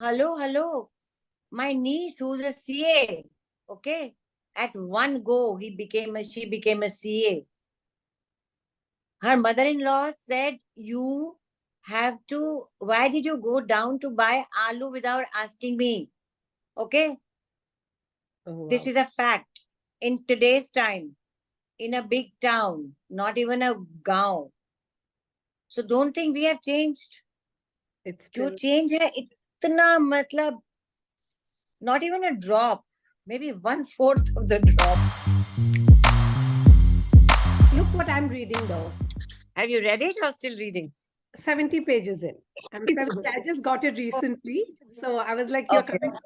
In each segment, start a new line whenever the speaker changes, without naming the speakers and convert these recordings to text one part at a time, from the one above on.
hello. My niece, who's a CA, okay? At one go, she became a CA. Her mother-in-law said, why did you go down to buy aloo without asking me? Okay?
Oh,
This
wow.
is a fact. In today's time, in a big town, not even a gaon. So don't think we have changed.
It's
जो
still,
change है इतना मतलब not even a drop, maybe 1/4 of the drop.
look what I'm reading though.
Have you read it or still reading?
70 pages in. I'm 70. I just got it recently. So I was like, you're
Okay.
coming to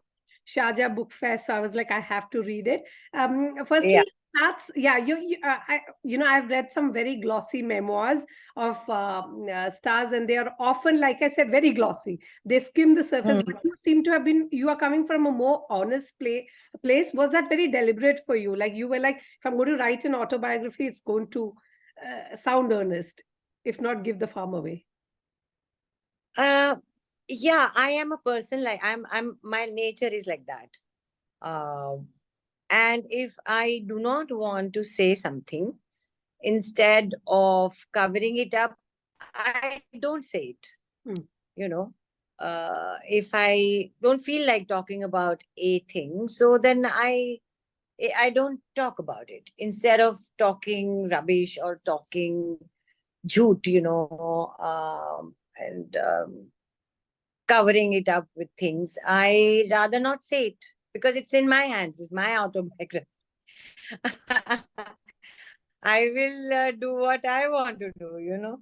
Sharjah Book Fest. So I was like, I have to read it.
Yeah.
Firstly, that's, yeah, I've read some very glossy memoirs of stars, and they are often, like I said, very glossy. They skim the surface,
Hmm.
but you are coming from a more honest place. Was that very deliberate for you? Like, you were like, if I'm going to write an autobiography, it's going to sound earnest, if not give the farm away.
Uh, yeah, I am a person like my nature is like that. Um, and if I do not want to say something, instead of covering it up, I don't say it.
Hmm.
You know, if I don't feel like talking about a thing, so then I don't talk about it. Instead of talking rubbish or talking jhoot, and covering it up with things, I rather not say it because it's in my hands. It's my autobiography. I will do what I want to do.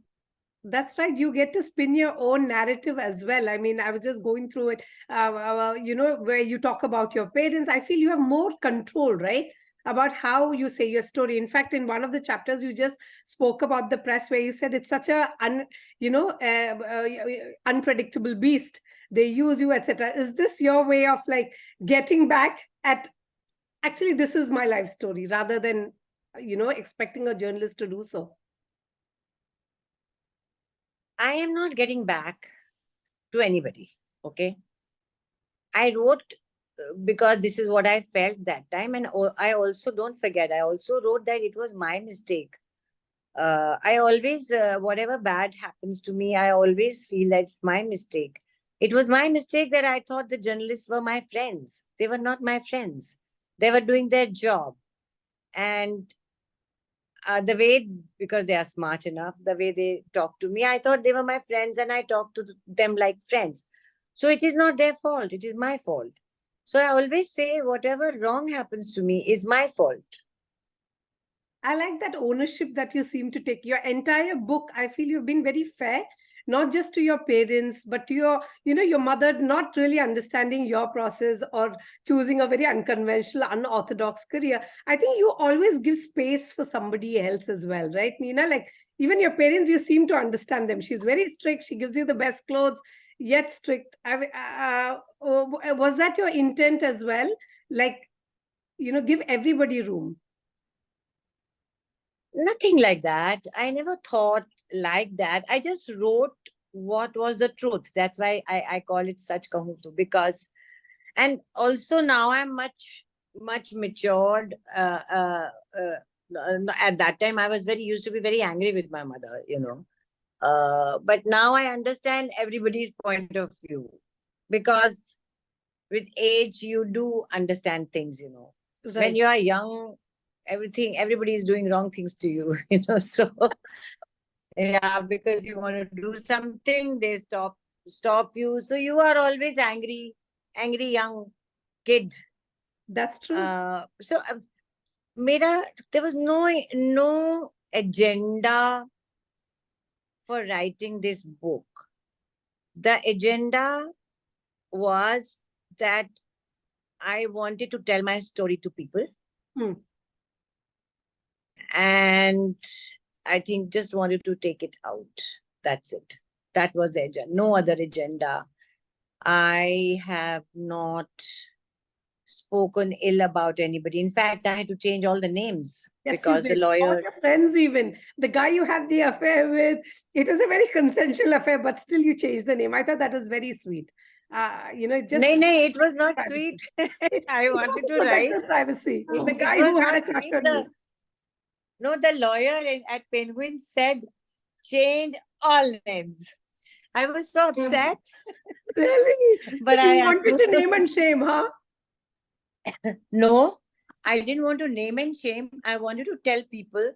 That's right. You get to spin your own narrative as well. I mean, I was just going through it, where you talk about your parents. I feel you have more control, right? About how you say your story. In fact, in one of the chapters, you just spoke about the press, where you said it's such unpredictable beast. They use you, etc. Is this your way of like getting back at, actually, this is my life story, rather than, expecting a journalist to do so?
I am not getting back to anybody. Okay. I wrote because this is what I felt that time. And I also don't forget, I also wrote that it was my mistake. I always, whatever bad happens to me, I always feel that it's my mistake. It was my mistake that I thought the journalists were my friends. They were not my friends. They were doing their job. And the way, because they are smart enough, the way they talk to me, I thought they were my friends and I talked to them like friends. So it is not their fault, it is my fault. So I always say whatever wrong happens to me is my fault.
I like that ownership that you seem to take. Your entire book, I feel you've been very fair, not just to your parents, but to your mother, not really understanding your process or choosing a very unconventional, unorthodox career. I think you always give space for somebody else as well, right, Neena? Like, even your parents, you seem to understand them. She's very strict. She gives you the best clothes, yet strict. Was that your intent as well? Like, give everybody room.
Nothing like that. I never thought like that. I just wrote what was the truth. That's why I call it such kahutu, because, and also now I'm much matured. At that time, I was very used to be very angry with my mother. But now I understand everybody's point of view, because with age you do understand things. When
Right.
you are young, everybody is doing wrong things to you. So yeah, because you want to do something, they stop you. So you are always angry young kid.
That's true.
So Mera, there was no agenda for writing this book. The agenda was that I wanted to tell my story to people,
Hmm.
and I think just wanted to take it out. That's it. That was the agenda. No other agenda. I have not spoken ill about anybody. In fact, I had to change all the names
Yes, you
because the
did. All
lawyer.
your friends, even the guy you had the affair with, it was a very consensual affair, but still you changed the name. I thought that was very sweet. Just
No, it was not
privacy.
sweet. I
It
wanted
also
to
protects
write.
the privacy. The
It
guy
was
who had
not
a crush
sweet.
on you.
The lawyer at Penguin said, change all names. I was so upset,
Really? So
but I
you
had
wanted
to.
to name and shame, huh?
No, I didn't want to name and shame. I wanted to tell people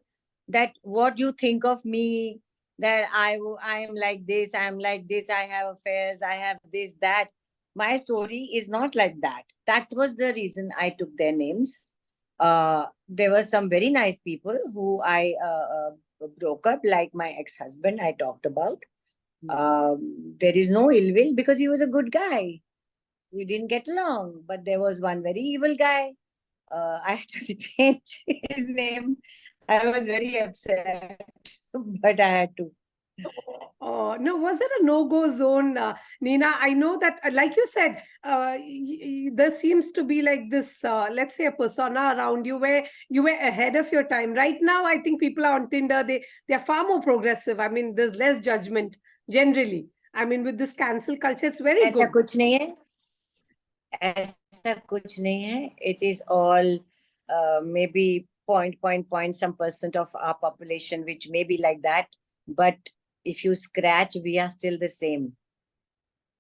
that what you think of me, that I am like this, I am like this, I have affairs, I have this, that. My story is not like that. That was the reason I took their names. There were some very nice people who I broke up, like my ex-husband I talked about. There is no ill will because he was a good guy. We didn't get along, but there was one very evil guy. I had to change his name. I was very upset, but I had to.
Oh, no, was there a no-go zone, Neena? I know that, like you said, there seems to be like this, let's say, a persona around you where you were ahead of your time. Right now, I think people are on Tinder, they're far more progressive. I mean, there's less judgment generally. I mean, with this cancel culture, it's very
ऐसा
good.
कुछ नहीं है. ऐसा कुछ नहीं है. It is all maybe point some percent of our population which may be like that. But if you scratch, we are still the same.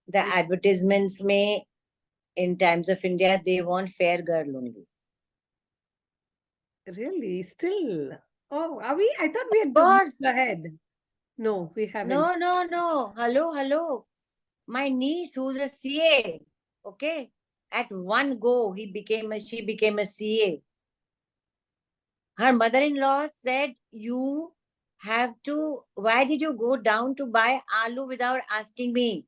The advertisements may, in Times of India, they want fair girl only.
Really? Still? Oh, are we? I thought we
Of
had moved
course.
ahead. No, we haven't.
No. Hello. My niece, who's a CA, okay, at one go, she became a CA. Her mother-in-law said, "You have to. Why did you go down to buy aloo without asking me?"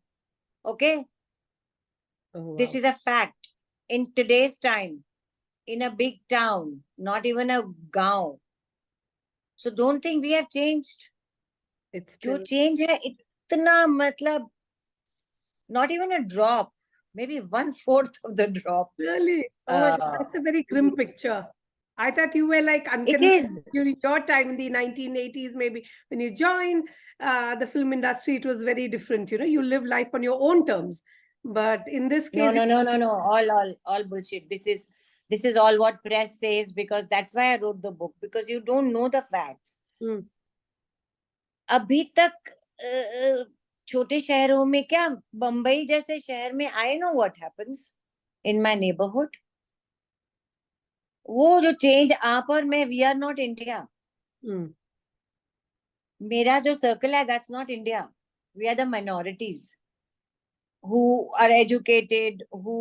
Okay,
Oh,
this
wow.
is a fact. In today's time, in a big town, not even a gaon. So don't think we have changed.
It's
जो
still
change है इतना मतलब not even a drop, maybe 1/4 of the drop.
really. Oh my God,
Uh,
that's a very grim picture. I thought you were like
it
unconvinced
is.
during your time in the 1980s, maybe when you joined the film industry, it was very different. You live life on your own terms. But in this
No,
case,
no, no, no, no. All bullshit. This is all what press says because that's why I wrote the book because you don't know the facts.
Mm,
अभी तक छोटे शहरों में क्या बंबई जैसे शहर में I know what happens in my neighbourhood वो जो चेंज आप और मैं we are not India
mm,
मेरा जो सर्कल है that's not India we are the minorities who are educated, who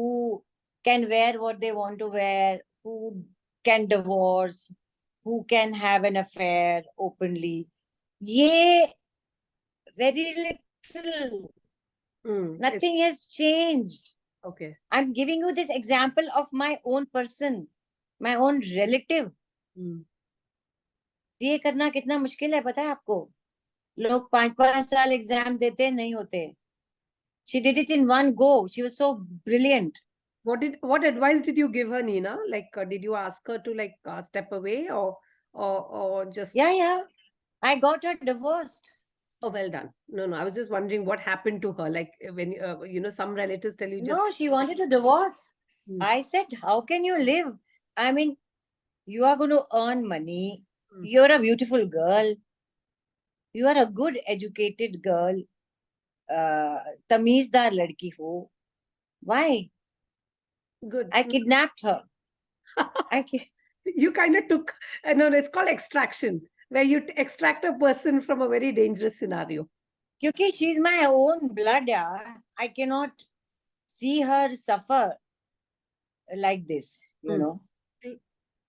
can wear what they want to wear, who can divorce, who can have an affair openly. Yeah, very little.
it's
Nothing has changed.
okay.
I'm giving you this example of my own person, my own relative.
Mm.
ये करना कितना मुश्किल है पता है आपको लोग 5-5 साल एग्जाम देते नहीं होते she did it in one go. She was so brilliant.
What advice did you give her, Nina? Like, did you ask her to like step away or just
Yeah. I got her divorced.
oh, well done. No, no. I was just wondering what happened to her. Like when some relatives tell you just.
No, she wanted a divorce.
Mm,
I said, how can you live? I mean, you are going to earn money.
mm.
You're a beautiful girl. You are a good educated girl. तमीजदार लड़की हो. Why?
Good.
I kidnapped her. I ki-
You kind of took. No, no. It's called extraction, where you extract a person from a very dangerous scenario.
क्योंकि she's my own blood. Yeah. I cannot see her suffer like this, you
Mm.
know.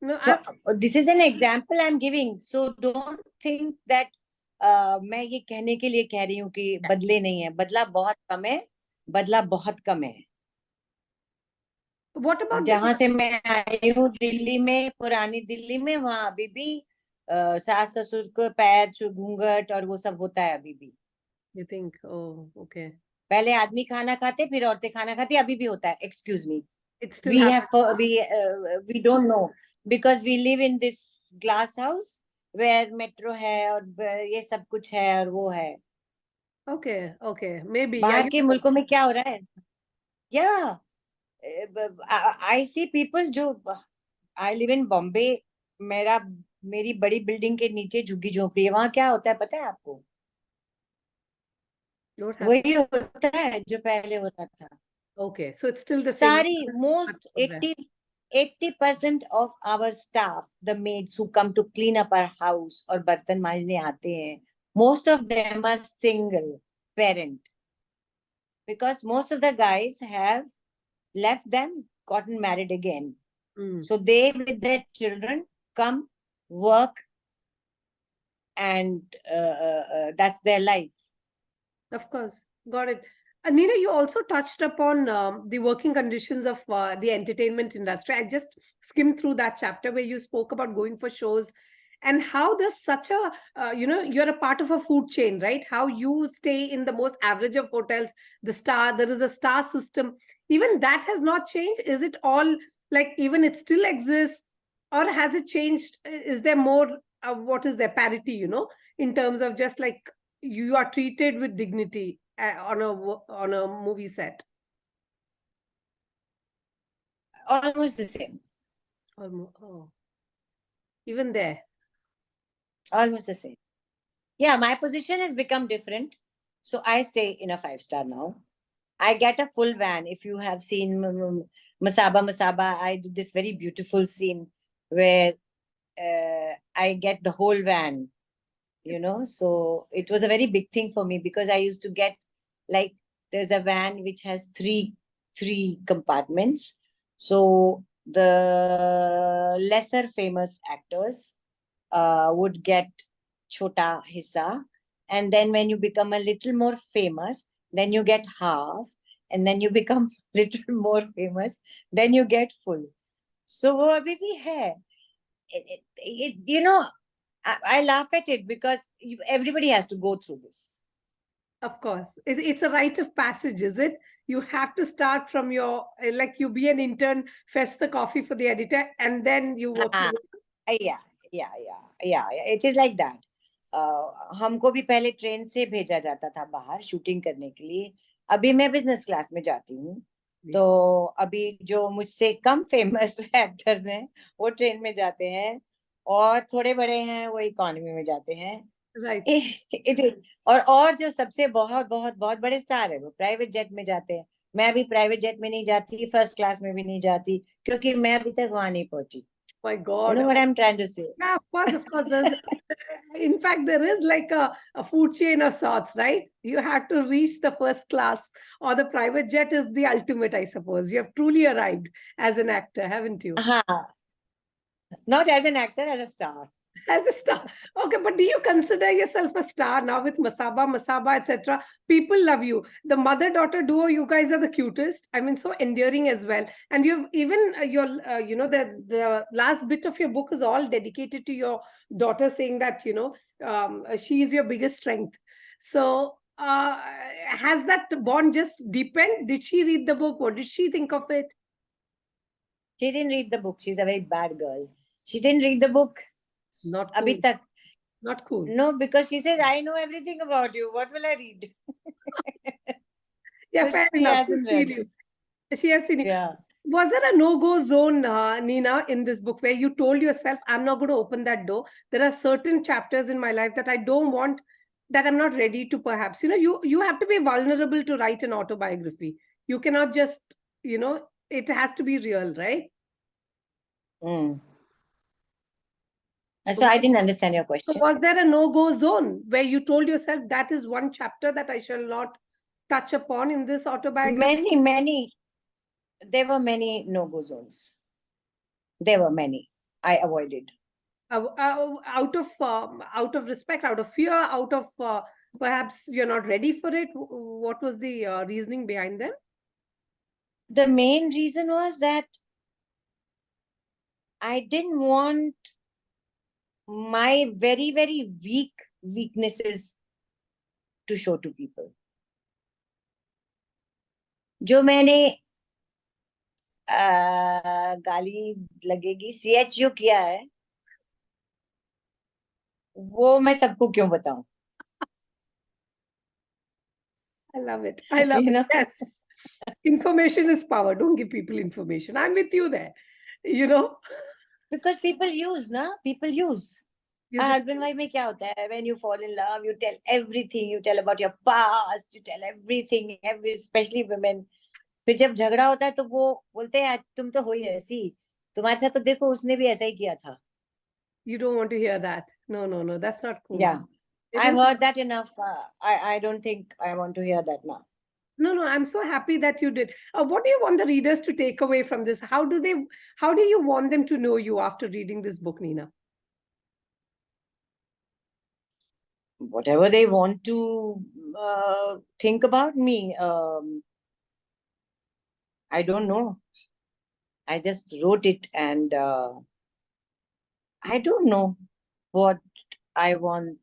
No,
So this is an example I'm giving. So don't think that मैं ये कहने के लिए कह रही हूँ कि बदले नहीं है बदला बहुत कम है बदला बहुत कम है
what about
जहां
the?
से मैं आई हूँ दिल्ली में पुरानी दिल्ली में वहां अभी भी सास ससुर को पैर घूंघट और वो सब होता है अभी भी
You think? Oh, okay.
पहले आदमी खाना खाते फिर औरतें खाना खाती अभी भी होता है excuse me
It still
we
happens.
have we don't know because we live in this glass house where metro है और ये सब कुछ है और वो है
Okay, okay. Maybe. Yeah,
बाहर
you
के
know.
मुल्कों में क्या हो रहा है Yeah, I see people जो I live in Bombay. मेरी बड़ी बिल्डिंग के नीचे झुग्गी झोपड़ी है. वहां क्या होता है पता है आपको?
What happened?
वही होता है जो पहले होता था.
Okay, so it's still the same.
Sari, most
Progress.
80% of our staff, the maids who come to clean up our house और बर्तन मांजने आते हैं, most of them are single parent, because most of the guys have left them, gotten married again.
Mm.
So they with their children come, work, and that's their life.
Of course, got it. Nina, you also touched upon the working conditions of the entertainment industry. I just skimmed through that chapter where you spoke about going for shows and how there's such a, you're a part of a food chain, right? How you stay in the most average of hotels, the star, there is a star system. Even that has not changed. Is it all like even it still exists, or has it changed? Is there more, what is there, parity, in terms of just like you are treated with dignity on a movie set?
Almost the same.
Oh, even there.
Almost the same. Yeah, my position has become different. So I stay in a 5-star now. I get a full van. If you have seen Masaba Masaba, I did this very beautiful scene where I get the whole van, So it was a very big thing for me because I used to get, like, there's a van which has three compartments. So the lesser famous actors would get chota hissa, and then when you become a little more famous, then you get half, and then you become little more famous, then you get full. So वो अभी भी है. I laugh at it because everybody has to go through this.
Of course, it's a rite of passage, is it? You have to start from your, like, you be an intern, fetch the coffee for the editor, and then you work your
हाँ,
way.
yeah, yeah. It is like that. हमको भी पहले train से भेजा जाता था बाहर shooting करने के लिए. अभी मैं बिजनेस क्लास में जाती हूँ. तो अभी जो मुझसे कम फेमस एक्टर्स हैं वो ट्रेन में जाते हैं, और थोड़े बड़े हैं वो इकोनॉमी में जाते हैं.
Right.
It is. और जो सबसे बहुत बहुत बहुत बड़े स्टार है वो प्राइवेट जेट में जाते हैं. मैं अभी प्राइवेट जेट में नहीं जाती, फर्स्ट क्लास में भी नहीं जाती, क्योंकि मैं अभी तक वहां नहीं पहुंची.
My
You
God.
know what I'm trying to say?
Yeah, of course, of course. In fact, there is like a food chain of sorts, right? You have to reach the first class, or the private jet is the ultimate, I suppose. You have truly arrived as an actor, haven't you?
हाँ, not as an actor, as a star.
As a star. Okay, but do you consider yourself a star now with Masaba, Masaba, etc.? People love you. The mother-daughter duo, you guys are the cutest. I mean, so endearing as well. And you've even the last bit of your book is all dedicated to your daughter, saying that she is your biggest strength. So, has that bond just deepened? Did she read the book? What did she think of it?
She didn't read the book. She's a very bad girl. She didn't read the book.
Not
अभी
cool.
तक.
Not cool.
No, because she says, I know everything about you. What will I read?
Yeah,
So
fair
she
enough. She's
hasn't
seen
read.
you. She has seen you.
Yeah.
Was there a no-go zone, Neena, in this book where you told yourself, I'm not going to open that door? There are certain chapters in my life that I don't want, that I'm not ready to perhaps. You have to be vulnerable to write an autobiography. You cannot just, it has to be real, right?
Mm.
So
So I didn't understand your
so
question.
was there a no-go zone where you told yourself that is one chapter that I shall not touch upon in this autobiography?
Many. There were many no-go zones. There were many. I avoided.
Out of respect, out of fear, out of perhaps you're not ready for it? What was the reasoning behind them?
The main reason was that I didn't want my very, very weaknesses to show to people. जो मैंने गाली लगेगी CHU किया है, वो मैं सबको क्यों बताऊं?
I love it. I love
You
it.
know,
Yes. Information is power. Don't give people information. I'm with you there.
Because people use, na? People use.
You just
Husband wife में क्या होता है? When you fall in love, you tell everything. You tell about your past. You tell everything. Especially women. फिर जब झगड़ा होता है तो वो बोलते हैं तुम तो हो ही ऐसी, तुम्हारे साथ तो देखो उसने भी ऐसा ही किया था.
you don't want to hear that. No. That's not cool.
Yeah,
It
I've
is.
heard that enough. I don't think I want to hear that now.
No. I'm so happy that you did. What do you want the readers to take away from this? How do you want them to know you after reading this book, Neena?
Whatever they want to think about me, I don't know. I just wrote it, and I don't know what I want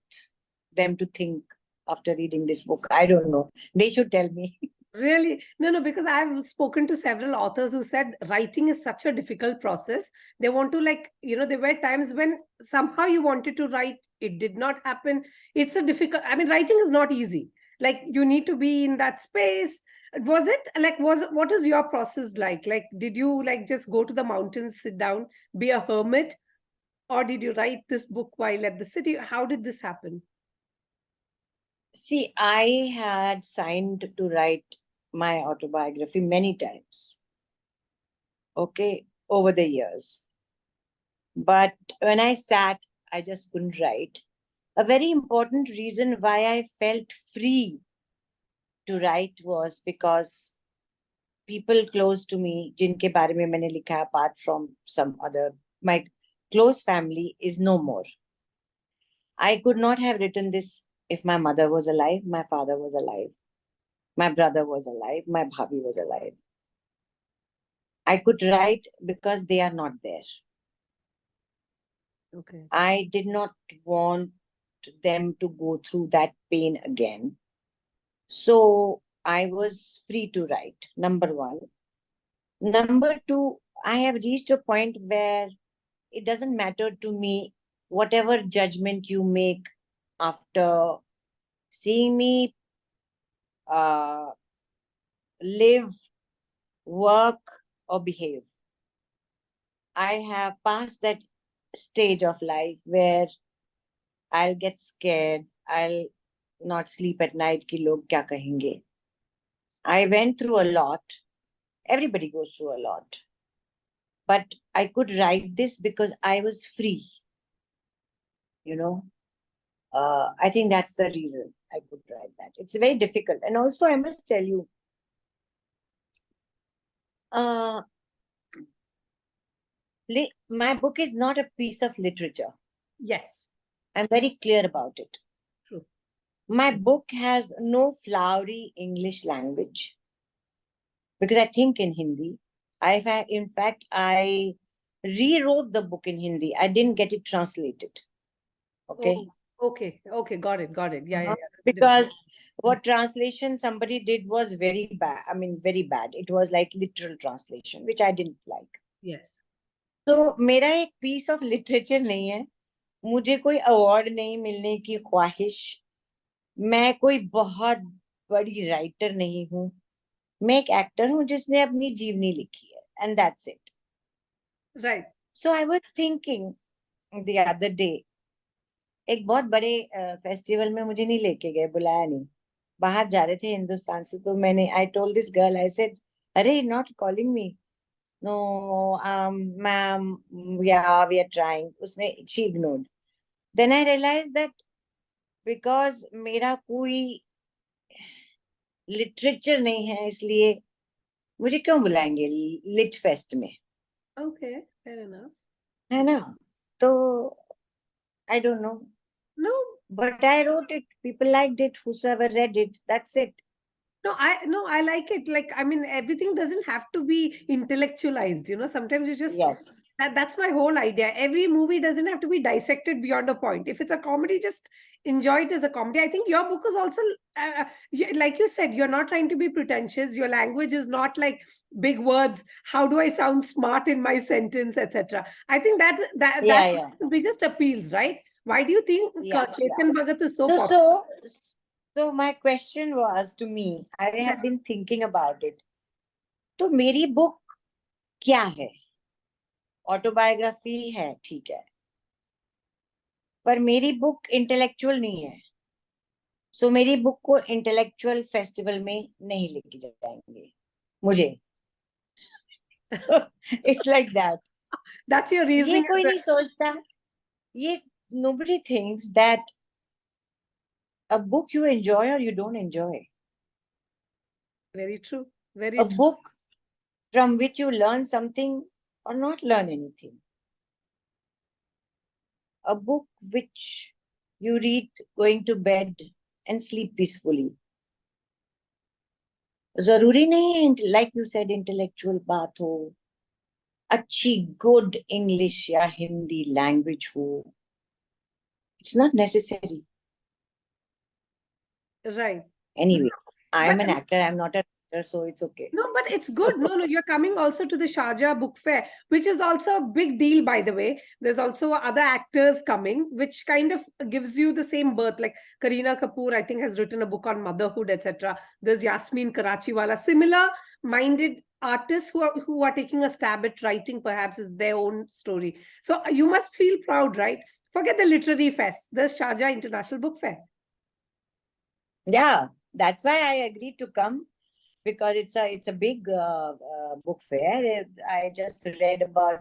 them to think after reading this book. I don't know. They should tell me.
Really? No, because I've spoken to several authors who said writing is such a difficult process. They want to, there were times when somehow you wanted to write, it did not happen. It's a difficult, writing is not easy. Like, you need to be in that space. Was it what is your process like? Like, did you just go to the mountains, sit down, be a hermit? Or did you write this book while at the city? How did this happen?
See, I had signed to write my autobiography many times, okay, over the years. But when I sat, I just couldn't write. A very important reason why I felt free to write was because people close to me, jinke baare mein maine likha, apart from some other, my close family is no more. I could not have written this if my mother was alive, my father was alive, my brother was alive, my bhabhi was alive. I could write because they are not there.
Okay.
I did not want them to go through that pain again. So I was free to write, number one. Number two, I have reached a point where it doesn't matter to me whatever judgment you make after seeing me live, work, or behave. I have passed that stage of life where I'll get scared. I'll not sleep at night. Ki log kya kahenge. I went through a lot. Everybody goes through a lot. But I could write this because I was free. I think that's the reason I could write that. It's very difficult. And also, I must tell you, my book is not a piece of literature.
Yes.
I'm very clear about it.
True.
My book has no flowery English language because I think in Hindi. In fact, I rewrote the book in Hindi. I didn't get it translated. Okay.
Oh, okay. Got it. Yeah.
Because what translation somebody did was very bad. Very bad. It was like literal translation, which I didn't like.
Yes.
So, मेरा एक piece of literature नहीं है. मुझे कोई award नहीं मिलने की ख्वाहिश. मैं कोई बहुत बड़ी writer नहीं हूँ. मैं एक actor हूँ जिसने अपनी जीवनी लिखी है. And that's it.
Right.
So I was thinking the other day, एक बहुत बड़े फेस्टिवल में मुझे नहीं लेके गए, बुलाया नहीं. बाहर जा रहे थे हिंदुस्तान से, तो मैंने I told this girl, I said, अरे not calling me. No, ma'am, yeah, we are trying. She ignored. Then I realized that because मेरा कोई literature नहीं है, इसलिए मुझे क्यों बुलाएंगे lit fest में?
Okay, fair enough.
है ना? तो I don't know.
No,
but I wrote it. People liked it. Whosoever read it, that's it.
No, I like it. Everything doesn't have to be intellectualized. Sometimes you just
Yes.
that's my whole idea. Every movie doesn't have to be dissected beyond a point. If it's a comedy, just enjoy it as a comedy. I think your book is also, like you said, you're not trying to be pretentious. Your language is not like big words. How do I sound smart in my sentence, etc. I think that's
Yeah.
the biggest appeals, right? Why do you think
Yeah.
Chetan Bhagat is so
So,
popular?
So my question was to me, I have been thinking about it. तो मेरी book क्या है? Autobiography है, ठीक है, पर मेरी book intellectual नहीं है. सो मेरी बुक को इंटेलेक्चुअल फेस्टिवल में नहीं लेके जाएंगे मुझे. So it's like that.
That's your
ये
reasoning.
कोई नहीं सोचता. ये nobody thinks that a book you enjoy or you don't enjoy.
Very true. Very
A
true.
book from which you learn something or not learn anything. A book which you read going to bed and sleep peacefully. जरूरी नहीं है like you said intellectual बात हो, अच्छी good English या Hindi language हो. It's not necessary.
Right.
Anyway, I am
But
an actor. I'm not a writer, so it's okay.
no, but it's
So,
good. No, you're coming also to the Sharjah Book Fair, which is also a big deal, by the way. There's also other actors coming, which kind of gives you the same birth. Like Kareena Kapoor, I think, has written a book on motherhood, etc. There's Yasmin Karachiwala. Similar-minded artists who are taking a stab at writing, perhaps, is their own story. So you must feel proud, right? Forget the literary fest. There's Sharjah International Book Fair.
yeah, that's why I agreed to come, because it's a big book fair. I just read about,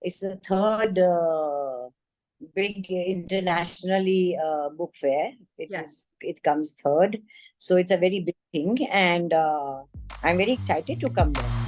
it's the third big internationally book fair. It comes third, so it's a very big thing, and I'm very excited to come there.